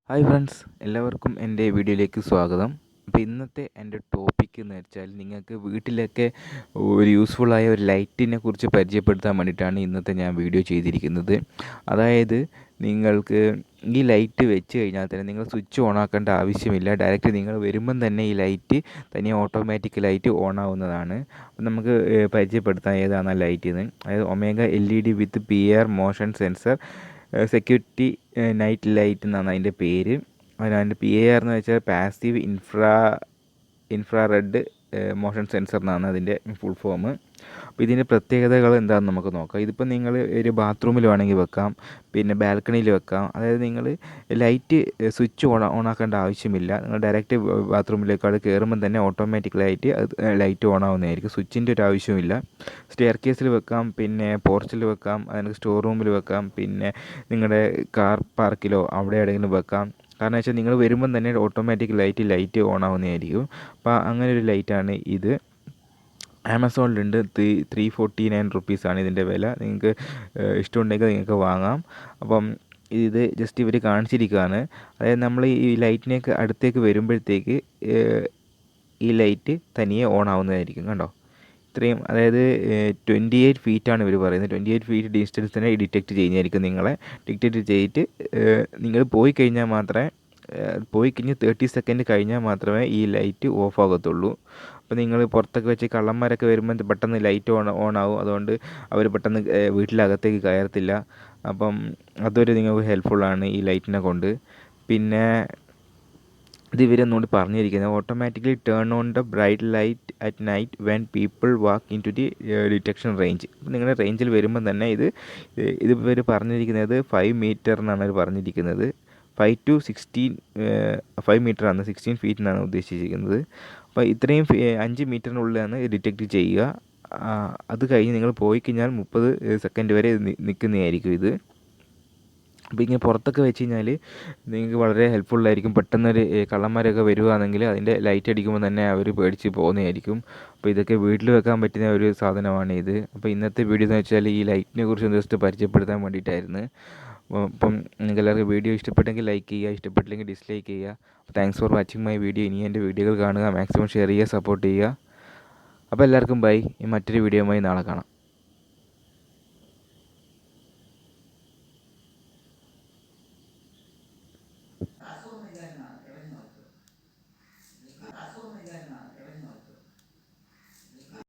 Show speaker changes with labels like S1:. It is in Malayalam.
S1: ഹായ് ഫ്രണ്ട്സ്, എല്ലാവർക്കും എൻ്റെ വീഡിയോയിലേക്ക് സ്വാഗതം. അപ്പോൾ ഇന്നത്തെ എൻ്റെ ടോപ്പിക് എന്ന് വെച്ചാൽ നിങ്ങൾക്ക് വീട്ടിലൊക്കെ ഒരു യൂസ്ഫുള്ളായ ഒരു ലൈറ്റിനെ കുറിച്ച് പരിചയപ്പെടുത്താൻ വേണ്ടിയിട്ടാണ് ഇന്നത്തെ ഞാൻ വീഡിയോ ചെയ്തിരിക്കുന്നത്. അതായത് നിങ്ങൾക്ക് ഈ ലൈറ്റ് വെച്ച് കഴിഞ്ഞാൽ തന്നെ നിങ്ങൾ സ്വിച്ച് ഓൺ ആക്കേണ്ട ആവശ്യമില്ല. ഡയറക്റ്റ് നിങ്ങൾ വരുമ്പം തന്നെ ഈ ലൈറ്റ് തനിയെ ഓട്ടോമാറ്റിക്കലായിട്ട് ഓൺ ആവുന്നതാണ്. അപ്പം നമുക്ക് പരിചയപ്പെടുത്താം ഏതാണ് ആ ലൈറ്റ് എന്ന്. അതായത് ഒമേഗ LED വിത്ത് PR motion sensor security night light എന്നാണ് അതിൻ്റെ പേര്. അതിൻ്റെ PIR എന്ന് വെച്ചാൽ പാസീവ് ഇൻഫ്രാറെഡ് മോഷൻ സെൻസർ എന്നാണ് അതിൻ്റെ ഫുൾ ഫോം. അപ്പോൾ ഇതിൻ്റെ പ്രത്യേകതകൾ എന്താണെന്ന് നമുക്ക് നോക്കാം. ഇതിപ്പോൾ നിങ്ങൾ ഒരു ബാത്റൂമിൽ വേണമെങ്കിൽ വെക്കാം, പിന്നെ ബാൽക്കണിയിൽ വെക്കാം. അതായത് നിങ്ങൾ ലൈറ്റ് സ്വിച്ച് ഓണാക്കേണ്ട ആവശ്യമില്ല. നിങ്ങൾ ഡയറക്റ്റ് ബാത്റൂമിലേക്ക് അവിടെ കയറുമ്പം തന്നെ ഓട്ടോമാറ്റിക്കലായിട്ട് അത് ലൈറ്റ് ഓൺ ആവുന്നതായിരിക്കും. സ്വിച്ചിൻ്റെ ഒരു ആവശ്യമില്ല. സ്റ്റെയർ കേസിൽ വെക്കാം, പിന്നെ പോർച്ചിൽ വെക്കാം, അതിന് സ്റ്റോർ റൂമിൽ വെക്കാം, പിന്നെ നിങ്ങളുടെ കാർ പാർക്കിലോ അവിടെ എവിടെയെങ്കിലും വെക്കാം. കാരണം വെച്ചാൽ നിങ്ങൾ വരുമ്പം തന്നെ ഓട്ടോമാറ്റിക് ലൈറ്റ് ഓൺ ആവുന്നതായിരിക്കും. അപ്പോൾ അങ്ങനെ ഒരു ലൈറ്റാണ് ഇത്. ആമസോണിലുണ്ട്. 349 റുപ്പീസാണ് ഇതിൻ്റെ വില. നിങ്ങൾക്ക് ഇഷ്ടമുണ്ടെങ്കിൽ നിങ്ങൾക്ക് വാങ്ങാം. അപ്പം ഇത് ജസ്റ്റ് ഇവർ കാണിച്ചിരിക്കുകയാണ്. അതായത് നമ്മൾ ഈ ലൈറ്റിനേക്ക് അടുത്തേക്ക് വരുമ്പോഴത്തേക്ക് ഈ ലൈറ്റ് തനിയെ ഓൺ ആവുന്നതായിരിക്കും. കണ്ടോ, ഇത്രയും. അതായത് 28 ഫീറ്റാണ് ഇവർ പറയുന്നത്. 28 ഫീറ്റ് ഡിസ്റ്റൻസ് തന്നെ ഡിറ്റക്റ്റ് ചെയ്യുന്നതായിരിക്കും. നിങ്ങളെ ഡിറ്റക്റ്റ് ചെയ്തിട്ട് നിങ്ങൾ പോയി കഴിഞ്ഞാൽ 30 സെക്കൻഡ് കഴിഞ്ഞാൽ മാത്രമേ ഈ ലൈറ്റ് ഓഫ് ആകത്തുള്ളൂ. അപ്പോൾ നിങ്ങൾ പുറത്തൊക്കെ വെച്ച് കള്ളന്മാരൊക്കെ വരുമ്പോൾ പെട്ടെന്ന് ലൈറ്റ് ഓൺ ആവും. അതുകൊണ്ട് അവർ പെട്ടെന്ന് വീട്ടിലകത്തേക്ക് കയറത്തില്ല. അപ്പം അതൊരു നിങ്ങൾക്ക് ഹെൽപ്ഫുള്ളാണ് ഈ ലൈറ്റിനെ കൊണ്ട്. പിന്നെ ഇത് ഇവരൊന്നുകൂടി പറഞ്ഞിരിക്കുന്നത്, automatically turn on the bright light at night when people walk in to the detection range. അപ്പോൾ നിങ്ങളുടെ റേഞ്ചിൽ വരുമ്പം തന്നെ ഇത് ഇവർ പറഞ്ഞിരിക്കുന്നത് 5 മീറ്റർ എന്നാണ് അവർ പറഞ്ഞിരിക്കുന്നത്. 5 to 5 മീറ്ററാണ്, 16 ഫീറ്റ് എന്നാണ് ഉദ്ദേശിച്ചിരിക്കുന്നത്. അപ്പോൾ ഇത്രയും 5 മീറ്ററിനുള്ളിലാണ് ഡിറ്റക്റ്റ് ചെയ്യുക. അത് കഴിഞ്ഞ് നിങ്ങൾ പോയി കഴിഞ്ഞാൽ 30 സെക്കൻഡ് വരെ നിൽക്കുന്നതായിരിക്കും ഇത്. അപ്പോൾ ഇങ്ങനെ പുറത്തൊക്കെ വെച്ച് കഴിഞ്ഞാൽ നിങ്ങൾക്ക് വളരെ ഹെൽപ്ഫുള്ളായിരിക്കും. പെട്ടെന്നൊരു കള്ളന്മാരൊക്കെ വരുവാണെങ്കിൽ അതിൻ്റെ ലൈറ്റ് അടിക്കുമ്പോൾ തന്നെ അവർ പേടിച്ച് പോകുന്നതായിരിക്കും. അപ്പോൾ ഇതൊക്കെ വീട്ടിൽ വെക്കാൻ പറ്റുന്ന ഒരു സാധനമാണ് ഇത്. അപ്പോൾ ഇന്നത്തെ വീഡിയോ എന്ന് വെച്ചാൽ ഈ ലൈറ്റിനെ കുറിച്ച് ജസ്റ്റ് പരിചയപ്പെടുത്താൻ വേണ്ടിയിട്ടായിരുന്നു. അപ്പം നിങ്ങൾക്ക് എല്ലാവർക്കും വീഡിയോ ഇഷ്ടപ്പെട്ടെങ്കിൽ ലൈക്ക് ചെയ്യുക, ഇഷ്ടപ്പെട്ടില്ലെങ്കിൽ ഡിസ്ലൈക്ക് ചെയ്യുക. അപ്പോൾ thanks for watching my video. ഇനി എൻ്റെ വീഡിയോകൾ കാണുക, മാക്സിമം ഷെയർ ചെയ്യുക, സപ്പോർട്ട് ചെയ്യുക. അപ്പോൾ എല്ലാവർക്കും ബൈ. മറ്റൊരു വീഡിയോയുമായി നാളെ കാണാം.